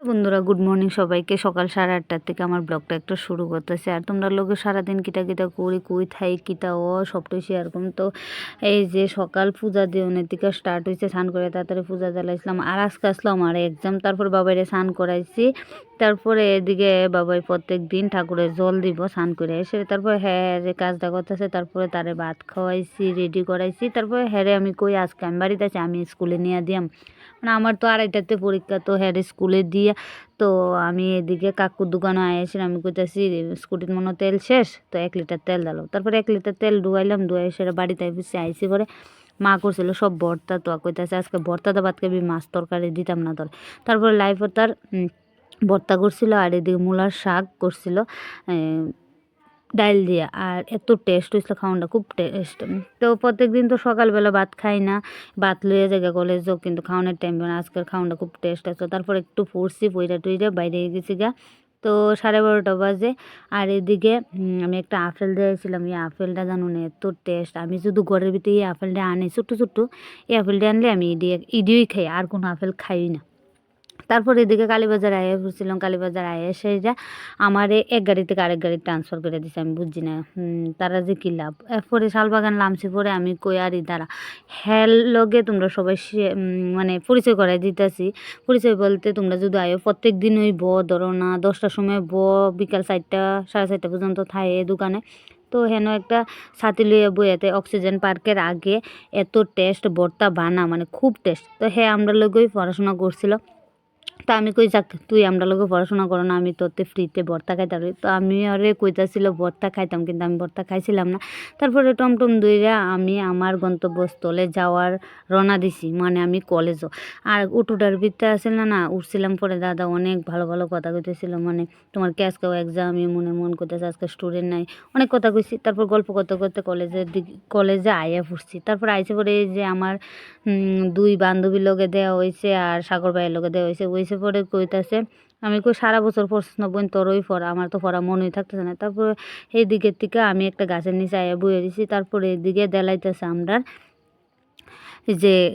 বন্ধুরা good morning সবাইকে। সকাল 8:30 থেকে আমার ব্লগটা একটা শুরু করতেছে। আর তোমরা লোকে সারাদিন কিটা কিটা করি কুই থাই কিটা ও সবটাই শেয়ার করুন। তো এই যে সকাল পূজা দেওয়ানের থেকে স্টার্ট হয়েছে, স্নান করে তাড়াতাড়ি পূজা জ্বালাইছিলাম। আর আজকে আসলো আমার এক্সাম, তারপর বাবাইরে স্নান করাইছি। তারপরে এদিকে বাবাই প্রত্যেক দিন ঠাকুরের জল দিব স্নান করে এসে। তারপরে হ্যাঁ যে কাজটা করতেছে, তারপরে তারে ভাত খাওয়াইছি, রেডি করাইছি। তারপরে হ্যাঁ আমি কই আজকে আমি বাড়িতে আছি, আমি স্কুলে নিয়ে দিয়াম। মানে আমার তো 2:30টাতে পরীক্ষা, তো হ্যাঁ স্কুলে দিয়ে তো আমি এদিকে কাকুর দোকানে আইসি। আমি কইতাছি স্কুটির মনে তেল শেষ, তো 1 লিটার তেল দিলো। তারপরে 1 লিটার তেল ডুবাইলাম, ডুবাই এসে বাড়িতে আইসি পরে মা করছিল সব ভর্তা। তো কইতাছে আজকে ভর্তাটা ভাত খাবি, মাছ তরকারি দিতাম না তোর। তারপরে লাইফ তার ভর্তা করছিল, আর এদিকে মূলার শাক করছিল ডাইল দিয়া। আর এত টেস্ট হয়েছিল, খাওয়ানটা খুব টেস্ট। তো প্রত্যেক দিন তো সকালবেলা ভাত খাই না, ভাত লইয়া জায়গা কলেজও, কিন্তু খাওয়ানোর টাইম না। আজকের খাওয়ানটা খুব টেস্ট আছে। তারপর একটু পড়ছি, পইরা টইরা বাইরে গেছি গা। তো 12:30 বাজে। আর এদিকে আমি একটা আপেল দিয়েছিলাম, এই আপেলটা জানুন এত টেস্ট। আমি শুধু ঘরের ভিতরে এই আপেলটা আনি ছোট্ট ছোট্ট, এই আপেলটা আনলে আমি ইডিওই খাই, আর কোনো আপেল খাই না। তারপর এদিকে কালীবাজার আয়া ঘুরছিলাম। কালীবাজার আয়া সেটা আমার এক গাড়ি থেকে আরেক গাড়ি ট্রান্সফার করে দিছে, আমি বুঝছি না তারা যে কী লাভ। এরপরে শালবাগান নামছি, পরে আমি কই আরি দাঁড়া হ্যাল লগে তোমরা সবাই মানে পরিচয় করাই দিতেছি। পরিচয় বলতে তোমরা যদি আয়ো প্রত্যেক দিন ওই ধরো না 10টার সময় বিকাল 4টা 4:30 পর্যন্ত থাকে দোকানে। তো হেন একটা ছাতি লইয়া বইয়াতে অক্সিজেন পার্কের আগে এত টেস্ট ভর্তা বানা, মানে খুব টেস্ট। তো হ্যাঁ আমরা লগেই পড়াশোনা করছিল। তা আমি কই যাক তুই আমরা লোকে পড়াশোনা করো না, আমি তোতে ফ্রিতে ভর্তা খাইতে পারি। তো আমি আরে কইতাছিল ভর্তা খাইতাম, কিন্তু আমি ভর্তা খাইছিলাম না। তারপরে টমটম দইরা আমি আমার গন্তব্যস্থলে যাওয়ার রওনা দিছি, মানে আমি কলেজও। আর উঠোটার ভিতরে আসিল না উঠছিলাম। পরে দাদা অনেক ভালো ভালো কথা কইতেছিল, মানে তোমার কি আজকেও এক্সাম, আমি মন করতেছে আজকে স্টুডেন্ট নাই, অনেক কথা কইছি। তারপর গল্প করতে করতে কলেজে আইয়া পড়ছি। তারপর আইসে পরে যে আমার 2 বান্ধবীর লগে দেওয়া হয়েছে, আর সাগর ভাইয়ের লগে দেওয়া হয়েছে পরে কইতাছে। আমি কই সারা বছর পড়ছিস না বোন, তোরই পড়া, আমার তো পড়া মনেই থাকতেছে না। তারপরে এই দিকের থেকে আমি একটা গাছের নিচে আয়া বইয়ে দিছি। তারপরে এদিকে দেলাইতেছে আমরা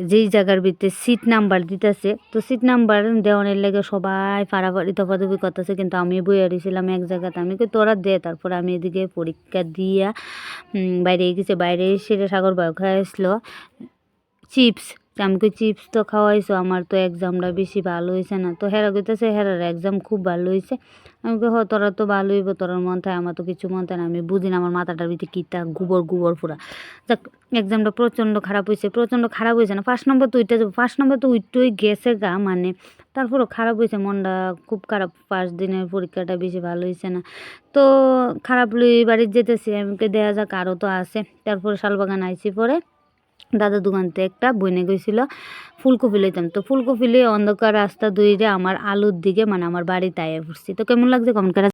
যেই জায়গার ভিতরে সিট নাম্বার দিতেছে। তো সিট নাম্বার দেওয়ানের লেগে সবাই ফাড়াফাড়ি তফাতফি করতেছে, কিন্তু আমি বইয়া দিয়েছিলাম এক জায়গাতে। আমি কই তোরা দে। তারপরে আমি এদিকে পরীক্ষা দিয়া বাইরে গেছি। বাইরে এসে সাগর ভাই খাই আসলো চিপস। আমি কই চিপস তো খাওয়াইছো, আমার তো এক্সামটা বেশি ভালো হয়েছে না। তো হেরা কইতেছে হেরার এক্সাম খুব ভালো হয়েছে। আমি কই তোরা তো ভালো হইব, তোর মন থাকে, আমার তো কিছু মন থাকে না। আমি বুঝি না, আমার মাথাটার ভিতরে কিতা গোবর পুরা। যাক এক্সামটা প্রচণ্ড খারাপ হয়েছে, প্রচণ্ড খারাপ হয়েছে না, 1 নম্বর তো উইঠা যাবো, 1 নম্বর তো উইঠই গেছে গা, মানে তারপরও খারাপ হয়েছে, মনটা খুব খারাপ। 1st দিনের পরীক্ষাটা বেশি ভালো হয়েছে না। তো খারাপ লই বাড়ির যেতেছি, আমাকে দেয়া যাক আরও তো আছে। তারপরে শালবাগান আইছি। পরে দাদার দোকান থেকে একটা বইনে গেছিল ফুলকপি লইতাম। তো ফুলকপি লিয়ে অন্ধকার রাস্তা ধইরা আমার আলুর দিকে, মানে আমার বাড়িতে আয়া পড়ছি। তো কেমন লাগছে কমেন্ট করে